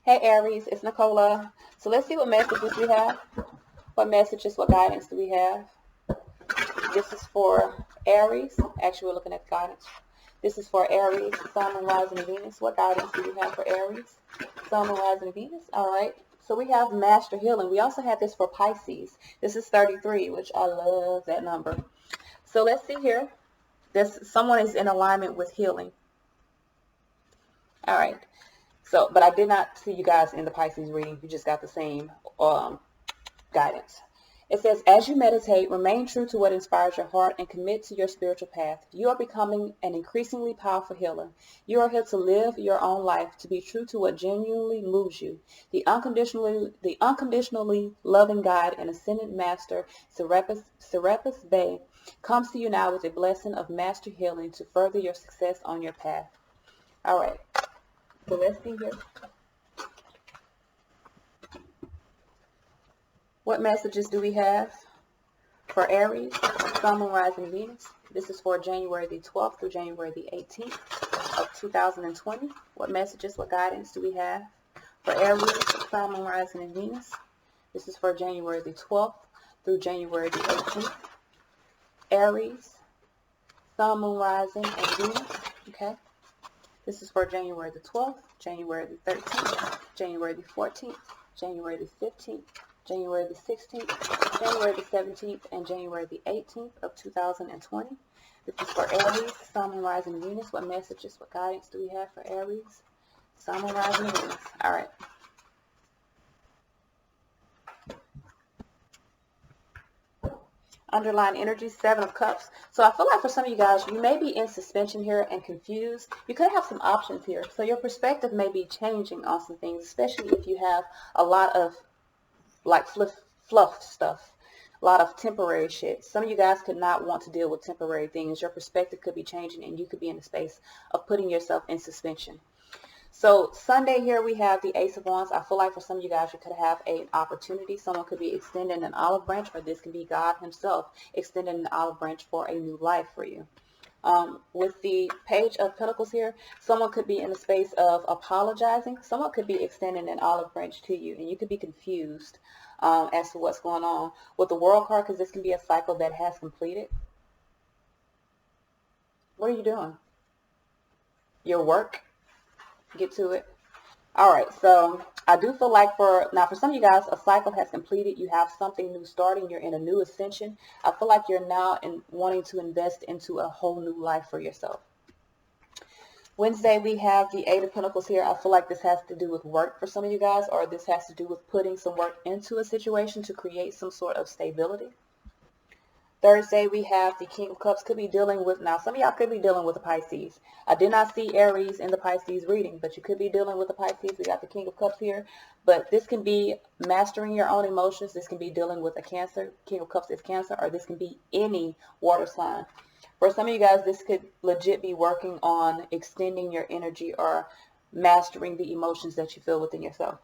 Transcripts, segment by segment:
Hey Aries, it's Nicola. So let's see what messages we have. What messages, what guidance do we have? This is for Aries. Actually, we're looking at guidance. This is for Aries, Sun, Moon, Rising, and Venus. What guidance do you have for Aries, Sun, Moon, Rising, and Venus? All right. So we have Master Healing. We also have this for Pisces. This is 33, which I love that number. So let's see here. Someone is in alignment with healing. All right. So, but I did not see you guys in the Pisces reading. You just got the same guidance. It says, as you meditate, remain true to what inspires your heart and commit to your spiritual path. You are becoming an increasingly powerful healer. You are here to live your own life, to be true to what genuinely moves you. The unconditionally loving God and ascended master, Serapis Bey, comes to you now with a blessing of master healing to further your success on your path. All right. So let's see here. What messages do we have for Aries, Sun, Moon, Rising, Venus? This is for January the 12th through January the 18th of 2020. What messages, what guidance do we have for Aries, Sun, Moon, Rising, and Venus? This is for January the 12th through January the 18th. Aries, Sun, Moon, Rising, and Venus. Okay. This is for January the 12th, January the 13th, January the 14th, January the 15th, January the 16th, January the 17th, and January the 18th of 2020. This is for Aries, Sun, Moon, Rising, Venus. What messages, what guidance do we have for Aries, Sun, Moon, Rising, Venus? All right. Underlying energy, Seven of Cups. So I feel like for some of you guys, you may be in suspension here and confused. You could have some options here. So your perspective may be changing on some things, especially if you have a lot of like fluff stuff, a lot of temporary shit. Some of you guys could not want to deal with temporary things. Your perspective could be changing and you could be in the space of putting yourself in suspension. So Sunday here we have the Ace of Wands. I feel like for some of you guys you could have an opportunity. Someone could be extending an olive branch, or this can be God himself extending an olive branch for a new life for you. With the Page of Pentacles here, someone could be in the space of apologizing. Someone could be extending an olive branch to you, and you could be confused as to what's going on. With the World card, because this can be a cycle that has completed. What are you doing? Your work? Get to it. All right, so I do feel like for some of you guys, a cycle has completed. You have something new starting. You're in a new ascension. I feel like you're now wanting to invest into a whole new life for yourself. Wednesday, we have the Eight of Pentacles here. I feel like this has to do with work for some of you guys, or this has to do with putting some work into a situation to create some sort of stability. Thursday, we have the King of Cups. Could be dealing with, now some of y'all could be dealing with a Pisces. I did not see Aries in the Pisces reading, but you could be dealing with a Pisces. We got the King of Cups here. But this can be mastering your own emotions. This can be dealing with a Cancer. King of Cups is Cancer, or this can be any water sign. For some of you guys, this could legit be working on extending your energy or mastering the emotions that you feel within yourself.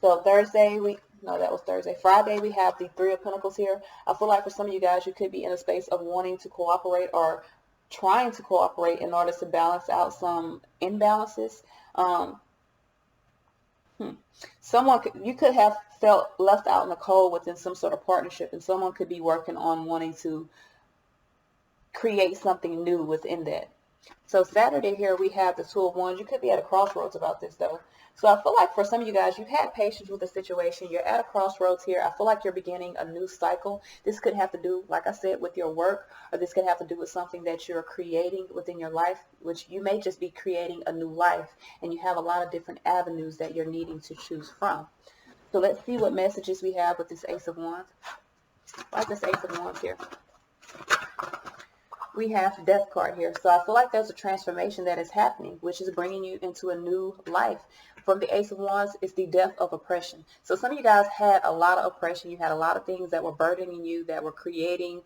So Thursday, that was Thursday. Friday, we have the Three of Pentacles here. I feel like for some of you guys, you could be in a space of wanting to cooperate or trying to cooperate in order to balance out some imbalances. You could have felt left out in the cold within some sort of partnership, and someone could be working on wanting to create something new within that. So Saturday here, we have the Two of Wands. You could be at a crossroads about this, though. So I feel like for some of you guys, you've had patience with the situation. You're at a crossroads here. I feel like you're beginning a new cycle. This could have to do, like I said, with your work, or this could have to do with something that you're creating within your life, which you may just be creating a new life, and you have a lot of different avenues that you're needing to choose from. So let's see what messages we have with this Ace of Wands. Why is this Ace of Wands here? We have Death card here. So I feel like there's a transformation that is happening, which is bringing you into a new life. From the Ace of Wands, it's the death of oppression. So some of you guys had a lot of oppression. You had a lot of things that were burdening you, that were creating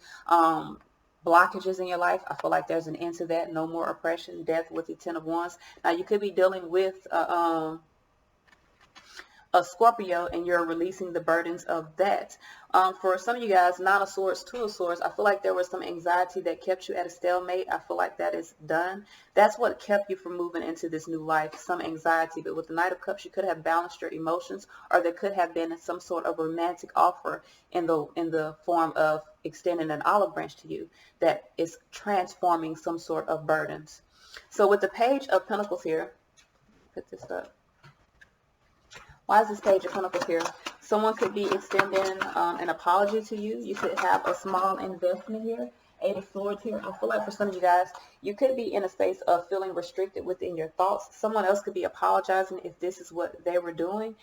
blockages in your life. I feel like there's an end to that. No more oppression. Death with the Ten of Wands. Now you could be dealing with a Scorpio, and you're releasing the burdens of that. For some of you guys, Nine of Swords, Two of Swords, I feel like there was some anxiety that kept you at a stalemate. I feel like that is done. That's what kept you from moving into this new life, some anxiety. But with the Knight of Cups, you could have balanced your emotions, or there could have been some sort of romantic offer in the form of extending an olive branch to you that is transforming some sort of burdens. So with the Page of Pentacles here, put this up. Why is this Page of Pentacles here? Someone could be extending an apology to you. You could have a small investment here. Eight of Swords here. I feel like for some of you guys, you could be in a space of feeling restricted within your thoughts. Someone else could be apologizing if this is what they were doing,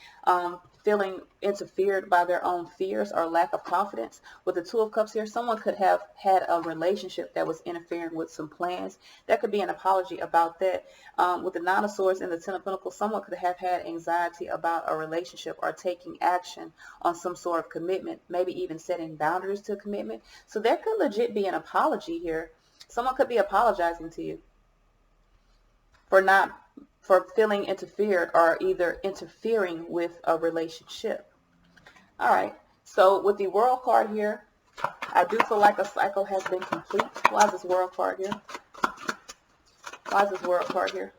feeling interfered by their own fears or lack of confidence. With the Two of Cups here, someone could have had a relationship that was interfering with some plans. That could be an apology about that. With the Nine of Swords and the Ten of Pentacles, someone could have had anxiety about a relationship or taking action on some sort of commitment, maybe even setting boundaries to a commitment. So there could legit be an apology here. Someone could be apologizing to you for feeling interfered or either interfering with a relationship. All right. So with the World card here, I do feel like a cycle has been complete. Why is this World card here? Why is this World card here?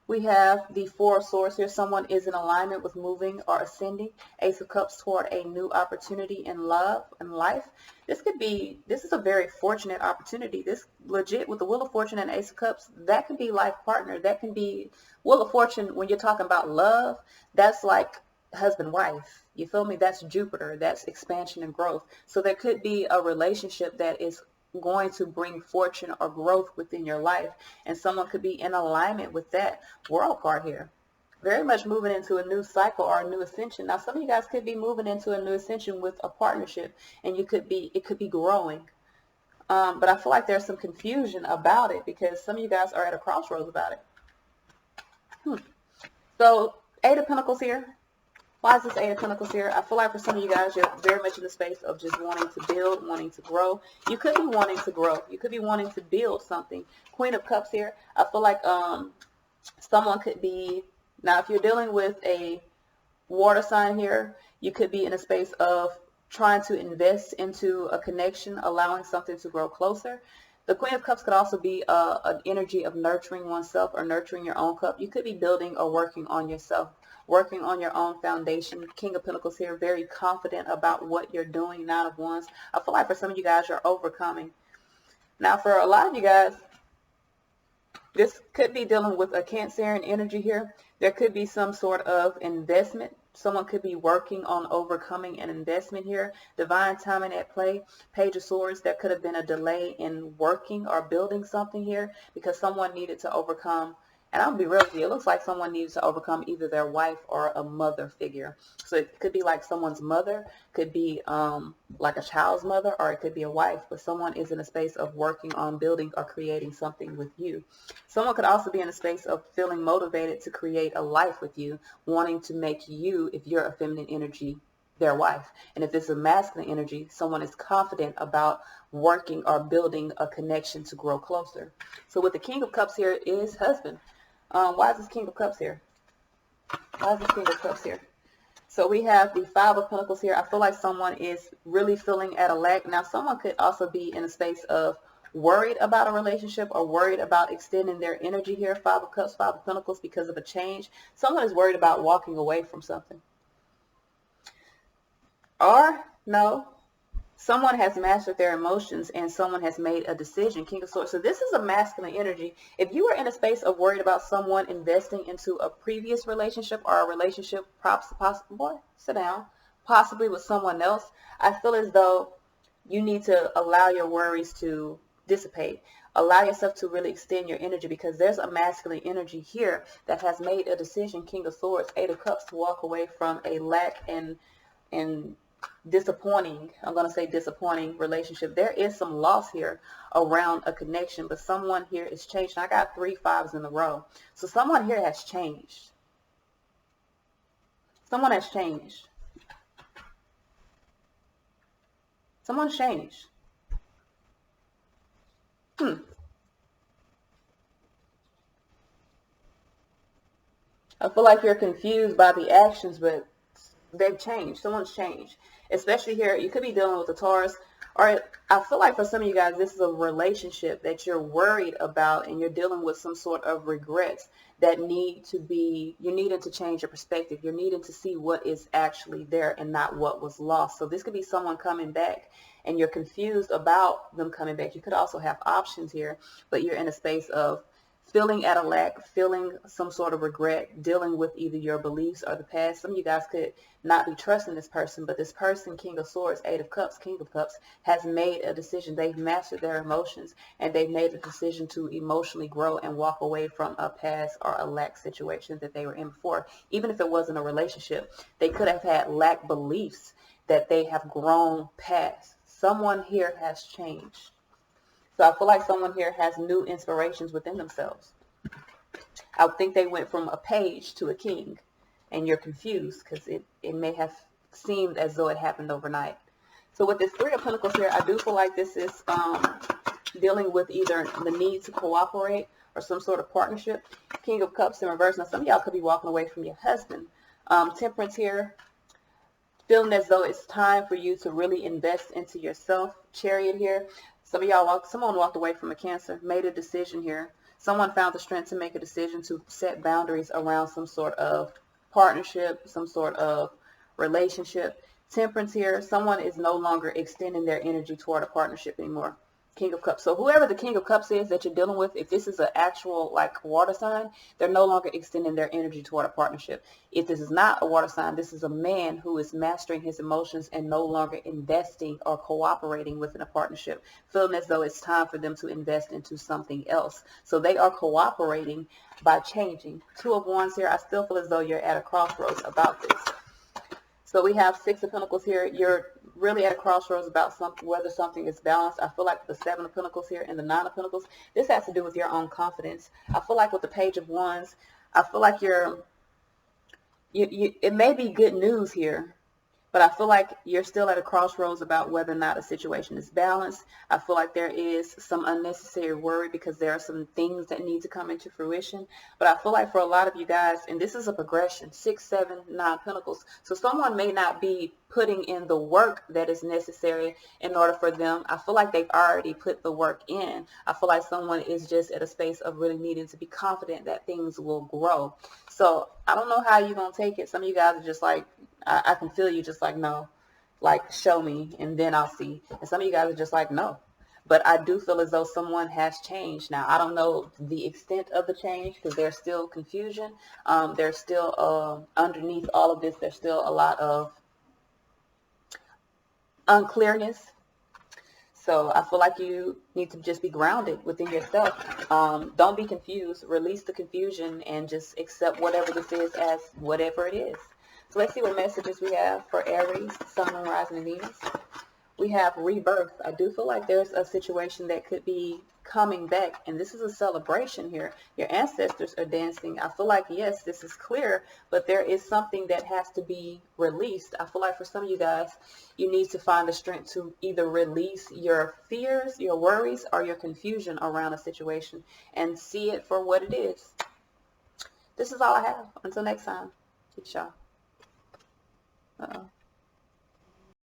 We have the Four of Swords here. Someone is in alignment with moving or ascending. Ace of Cups toward a new opportunity in love and life. This is a very fortunate opportunity. This legit, with the Wheel of Fortune and Ace of Cups, that can be life partner. That can be Wheel of Fortune. When you're talking about love, that's like husband, wife. You feel me? That's Jupiter. That's expansion and growth. So there could be a relationship that is going to bring fortune or growth within your life, and someone could be in alignment with that World card here. Very much moving into a new cycle or a new ascension. Now, some of you guys could be moving into a new ascension with a partnership, and it could be growing. But I feel like there's some confusion about it because some of you guys are at a crossroads about it. So, Eight of Pentacles here. Why is this Eight of Pentacles here? I feel like for some of you guys, you're very much in the space of just wanting to build, wanting to grow. You could be wanting to grow. You could be wanting to build something. Queen of Cups here. I feel like someone could be, now if you're dealing with a water sign here, you could be in a space of trying to invest into a connection, allowing something to grow closer. The Queen of Cups could also be an energy of nurturing oneself or nurturing your own cup. You could be building or working on yourself, working on your own foundation. King of Pentacles here, very confident about what you're doing. Nine of Wands. I feel like for some of you guys, you're overcoming. Now, for a lot of you guys, this could be dealing with a Cancerian energy here. There could be some sort of investment. Someone could be working on overcoming an investment here. Divine timing at play. Page of Swords. There could have been a delay in working or building something here because someone needed to overcome. And I'll be real with you, it looks like someone needs to overcome either their wife or a mother figure. So it could be like someone's mother, could be like a child's mother, or it could be a wife, but someone is in a space of working on building or creating something with you. Someone could also be in a space of feeling motivated to create a life with you, wanting to make you, if you're a feminine energy, their wife. And if it's a masculine energy, someone is confident about working or building a connection to grow closer. So with the King of Cups here is husband. Why is this King of Cups here? Why is this King of Cups here? So we have the Five of Pentacles here. I feel like someone is really feeling at a lack. Now, someone could also be in a space of worried about a relationship or worried about extending their energy here. Five of Cups, Five of Pentacles, because of a change. Someone is worried about walking away from something. Or, no, someone has mastered their emotions and someone has made a decision. King of Swords. So this is a masculine energy. If you are in a space of worried about someone investing into a previous relationship or a relationship, possibly with someone else, I feel as though you need to allow your worries to dissipate. Allow yourself to really extend your energy because there's a masculine energy here that has made a decision, King of Swords, Eight of Cups, to walk away from a lack and disappointing, I'm going to say disappointing relationship. There is some loss here around a connection, but someone here is changed. I got 3 5s in a row. So someone here has changed. Someone has changed. Someone's changed. I feel like you're confused by the actions, but they've changed. Someone's changed. Especially here, you could be dealing with a Taurus. Or I feel like for some of you guys, this is a relationship that you're worried about and you're dealing with some sort of regrets that need to be, you're needing to change your perspective. You're needing to see what is actually there and not what was lost. So this could be someone coming back and you're confused about them coming back. You could also have options here, but you're in a space of feeling at a lack, feeling some sort of regret, dealing with either your beliefs or the past. Some of you guys could not be trusting this person, but this person, King of Swords, Eight of Cups, King of Cups, has made a decision. They've mastered their emotions and they've made a decision to emotionally grow and walk away from a past or a lack situation that they were in before. Even if it wasn't a relationship, they could have had lack beliefs that they have grown past. Someone here has changed. So I feel like someone here has new inspirations within themselves. I think they went from a page to a king, and you're confused because it may have seemed as though it happened overnight. So with this Three of Pentacles here, I do feel like this is dealing with either the need to cooperate or some sort of partnership. King of Cups in reverse. Now, some of y'all could be walking away from your husband. Temperance here, feeling as though it's time for you to really invest into yourself. Chariot here. Some of y'all, someone walked away from a Cancer, made a decision here. Someone found the strength to make a decision to set boundaries around some sort of partnership, some sort of relationship. Temperance here. Someone is no longer extending their energy toward a partnership anymore. King of Cups. So whoever the King of Cups is that you're dealing with, if this is an actual like water sign, they're no longer extending their energy toward a partnership. If this is not a water sign, this is a man who is mastering his emotions and no longer investing or cooperating within a partnership, feeling as though it's time for them to invest into something else. So they are cooperating by changing. Two of Wands here. I still feel as though you're at a crossroads about this. So we have Six of Pentacles here. You're really at a crossroads about whether something is balanced. I feel like the Seven of Pentacles here and the Nine of Pentacles, this has to do with your own confidence. I feel like with the Page of Wands, I feel like it may be good news here, but I feel like you're still at a crossroads about whether or not a situation is balanced. I feel like there is some unnecessary worry because there are some things that need to come into fruition. But I feel like for a lot of you guys, and this is a progression, 6, 7, 9 Pentacles. So someone may not be putting in the work that is necessary in order for them. I feel like they've already put the work in. I feel like someone is just at a space of really needing to be confident that things will grow. So I don't know how you're going to take it. Some of you guys are just like, I can feel you just like, no, like show me and then I'll see. And some of you guys are just like, no. But I do feel as though someone has changed. Now, I don't know the extent of the change because there's still confusion. There's still underneath all of this, there's still a lot of unclearness. So I feel like you need to just be grounded within yourself. Don't be confused. Release the confusion and just accept whatever this is as whatever it is. So let's see what messages we have for Aries, Sun, Moon, Rising, and Venus. We have rebirth. I do feel like there's a situation that could be coming back, and this is a celebration here. Your ancestors are dancing. I feel like, yes, this is clear, but there is something that has to be released. I feel like for some of you guys, you need to find the strength to either release your fears, your worries, or your confusion around a situation and see it for what it is. This is all I have. Until next time. Peace, y'all. Uh-oh.